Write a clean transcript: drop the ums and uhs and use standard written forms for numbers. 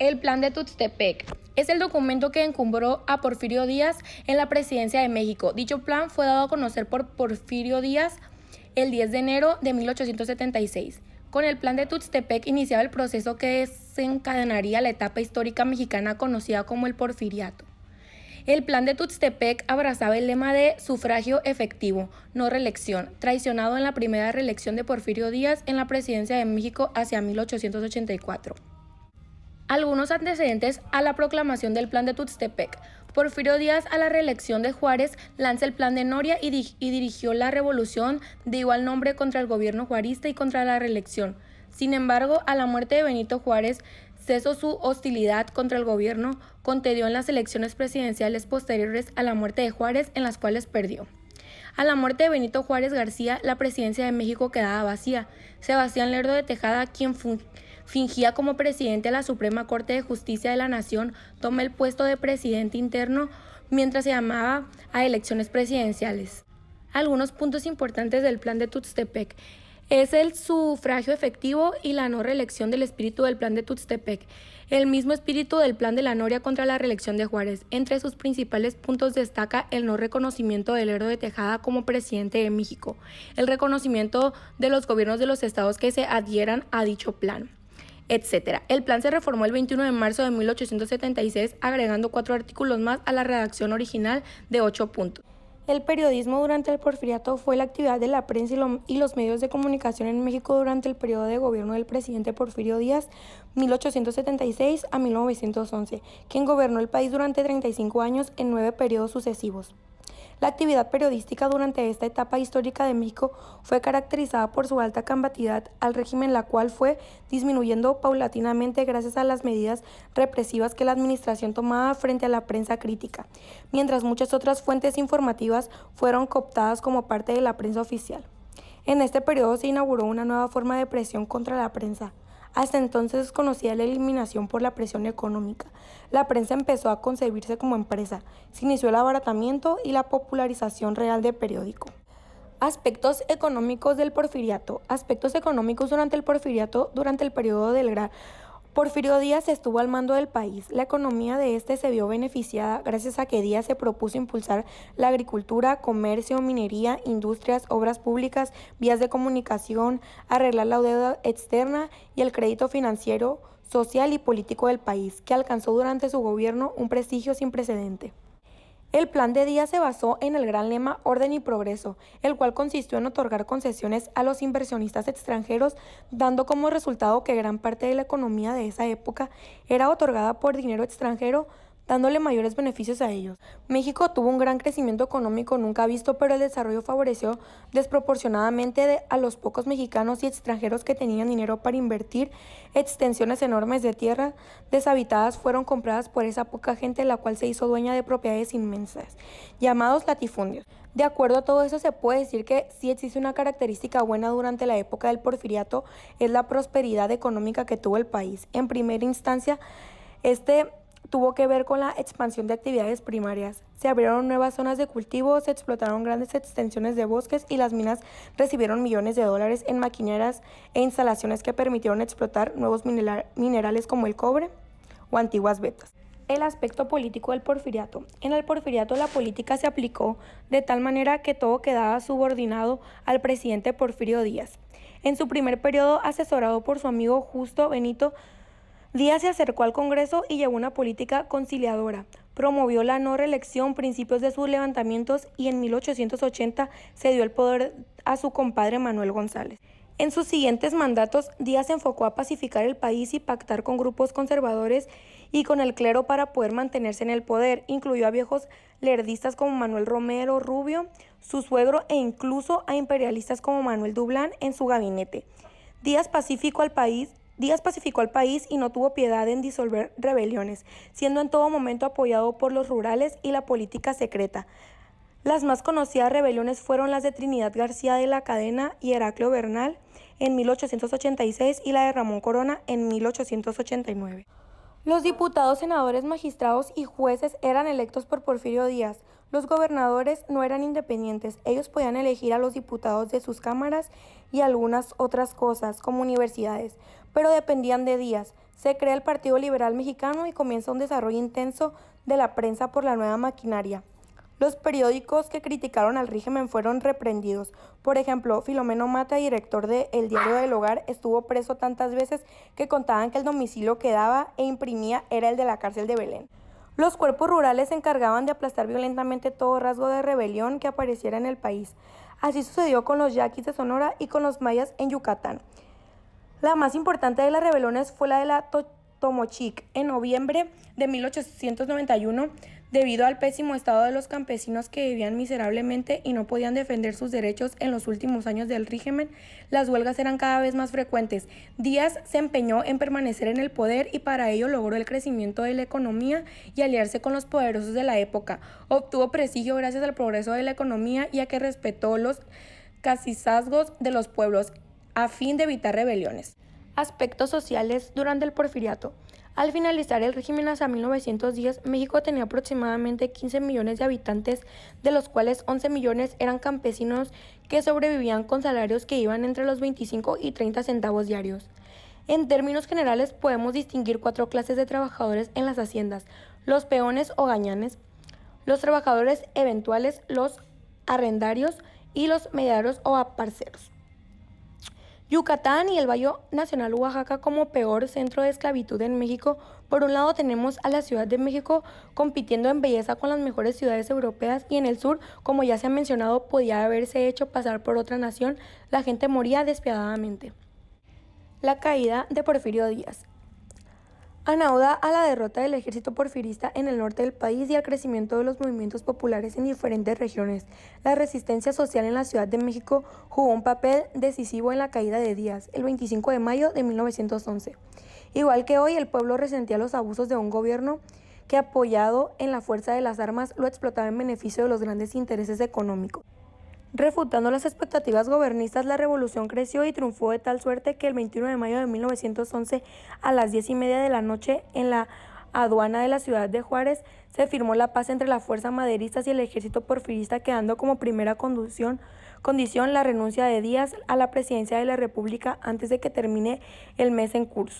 El Plan de Tuxtepec es el documento que encumbró a Porfirio Díaz en la presidencia de México. Dicho plan fue dado a conocer por Porfirio Díaz el 10 de enero de 1876. Con el Plan de Tuxtepec iniciaba el proceso que desencadenaría la etapa histórica mexicana conocida como el Porfiriato. El Plan de Tuxtepec abrazaba el lema de sufragio efectivo, no reelección, traicionado en la primera reelección de Porfirio Díaz en la presidencia de México hacia 1884. Algunos antecedentes a la proclamación del Plan de Tuxtepec. Porfirio Díaz, a la reelección de Juárez, lanza el Plan de Noria y dirigió la revolución de igual nombre contra el gobierno juarista y contra la reelección. Sin embargo, a la muerte de Benito Juárez, cesó su hostilidad contra el gobierno, contendió en las elecciones presidenciales posteriores a la muerte de Juárez, en las cuales perdió. A la muerte de Benito Juárez García, la presidencia de México quedaba vacía. Sebastián Lerdo de Tejada, quien fingía como presidente de la Suprema Corte de Justicia de la Nación, toma el puesto de presidente interno mientras se llamaba a elecciones presidenciales. Algunos puntos importantes del Plan de Tuxtepec es el sufragio efectivo y la no reelección del espíritu del Plan de Tuxtepec, el mismo espíritu del Plan de la Noria contra la reelección de Juárez. Entre sus principales puntos destaca el no reconocimiento de Lerdo de Tejada como presidente de México, el reconocimiento de los gobiernos de los estados que se adhieran a dicho plan, etc. El plan se reformó el 21 de marzo de 1876, agregando 4 artículos más a la redacción original de 8 puntos. El periodismo durante el Porfiriato fue la actividad de la prensa y los medios de comunicación en México durante el periodo de gobierno del presidente Porfirio Díaz, 1876 a 1911, quien gobernó el país durante 35 años en 9 periodos sucesivos. La actividad periodística durante esta etapa histórica de México fue caracterizada por su alta combatividad al régimen, la cual fue disminuyendo paulatinamente gracias a las medidas represivas que la administración tomaba frente a la prensa crítica, mientras muchas otras fuentes informativas fueron cooptadas como parte de la prensa oficial. En este periodo se inauguró una nueva forma de presión contra la prensa. Hasta entonces desconocía la eliminación por la presión económica. La prensa empezó a concebirse como empresa. Se inició el abaratamiento y la popularización real del periódico. Aspectos económicos del Porfiriato. Aspectos económicos durante el Porfiriato. Durante el periodo del Gran Porfirio Díaz estuvo al mando del país. La economía de este se vio beneficiada gracias a que Díaz se propuso impulsar la agricultura, comercio, minería, industrias, obras públicas, vías de comunicación, arreglar la deuda externa y el crédito financiero, social y político del país, que alcanzó durante su gobierno un prestigio sin precedente. El plan de Díaz se basó en el gran lema Orden y Progreso, el cual consistió en otorgar concesiones a los inversionistas extranjeros, dando como resultado que gran parte de la economía de esa época era otorgada por dinero extranjero, dándole mayores beneficios a ellos. México tuvo un gran crecimiento económico nunca visto, pero el desarrollo favoreció desproporcionadamente a los pocos mexicanos y extranjeros que tenían dinero para invertir. Extensiones enormes de tierra deshabitadas fueron compradas por esa poca gente, la cual se hizo dueña de propiedades inmensas, llamados latifundios. De acuerdo a todo eso, se puede decir que sí existe una característica buena durante la época del Porfiriato, es la prosperidad económica que tuvo el país. En primera instancia, tuvo que ver con la expansión de actividades primarias. Se abrieron nuevas zonas de cultivo, se explotaron grandes extensiones de bosques y las minas recibieron millones de dólares en maquineras e instalaciones que permitieron explotar nuevos minerales como el cobre o antiguas vetas. El aspecto político del Porfiriato. En el Porfiriato la política se aplicó de tal manera que todo quedaba subordinado al presidente Porfirio Díaz. En su primer periodo, asesorado por su amigo Justo Benito, Díaz se acercó al Congreso y llevó una política conciliadora. Promovió la no reelección, principios de sus levantamientos, y en 1880 se dio el poder a su compadre Manuel González. En sus siguientes mandatos, Díaz se enfocó a pacificar el país y pactar con grupos conservadores y con el clero para poder mantenerse en el poder. Incluyó a viejos lerdistas como Manuel Romero Rubio, su suegro, e incluso a imperialistas como Manuel Dublán en su gabinete. Díaz pacificó al país y no tuvo piedad en disolver rebeliones, siendo en todo momento apoyado por los rurales y la política secreta. Las más conocidas rebeliones fueron las de Trinidad García de la Cadena y Heraclio Bernal en 1886 y la de Ramón Corona en 1889. Los diputados, senadores, magistrados y jueces eran electos por Porfirio Díaz. Los gobernadores no eran independientes, ellos podían elegir a los diputados de sus cámaras y algunas otras cosas, como universidades, pero dependían de Díaz. Se crea el Partido Liberal Mexicano y comienza un desarrollo intenso de la prensa por la nueva maquinaria. Los periódicos que criticaron al régimen fueron reprendidos. Por ejemplo, Filomeno Mata, director de El Diario del Hogar, estuvo preso tantas veces que contaban que el domicilio que daba e imprimía era el de la cárcel de Belén. Los cuerpos rurales se encargaban de aplastar violentamente todo rasgo de rebelión que apareciera en el país. Así sucedió con los yaquis de Sonora y con los mayas en Yucatán. La más importante de las rebeliones fue la de la Tomochic en noviembre de 1891, debido al pésimo estado de los campesinos que vivían miserablemente y no podían defender sus derechos en los últimos años del régimen. Las huelgas eran cada vez más frecuentes. Díaz se empeñó en permanecer en el poder y para ello logró el crecimiento de la economía y aliarse con los poderosos de la época. Obtuvo prestigio gracias al progreso de la economía y a que respetó los cacicazgos de los pueblos a fin de evitar rebeliones. Aspectos sociales durante el Porfiriato. Al finalizar el régimen hacia 1910, México tenía aproximadamente 15 millones de habitantes, de los cuales 11 millones eran campesinos que sobrevivían con salarios que iban entre los 25 y 30 centavos diarios. En términos generales, podemos distinguir 4 clases de trabajadores en las haciendas: los peones o gañanes, los trabajadores eventuales, los arrendarios y los mediadores o aparceros. Yucatán y el Valle Nacional Oaxaca como peor centro de esclavitud en México. Por un lado tenemos a la Ciudad de México compitiendo en belleza con las mejores ciudades europeas, y en el sur, como ya se ha mencionado, podía haberse hecho pasar por otra nación. La gente moría despiadadamente. La caída de Porfirio Díaz. Anauda a la derrota del ejército porfirista en el norte del país y al crecimiento de los movimientos populares en diferentes regiones, la resistencia social en la Ciudad de México jugó un papel decisivo en la caída de Díaz, el 25 de mayo de 1911. Igual que hoy, el pueblo resentía los abusos de un gobierno que, apoyado en la fuerza de las armas, lo explotaba en beneficio de los grandes intereses económicos. Refutando las expectativas gobernistas, la revolución creció y triunfó de tal suerte que el 21 de mayo de 1911, a las 10:30 de la noche, en la aduana de la ciudad de Juárez, se firmó la paz entre la fuerza maderistas y el ejército porfirista, quedando como primera condición la renuncia de Díaz a la presidencia de la República antes de que termine el mes en curso.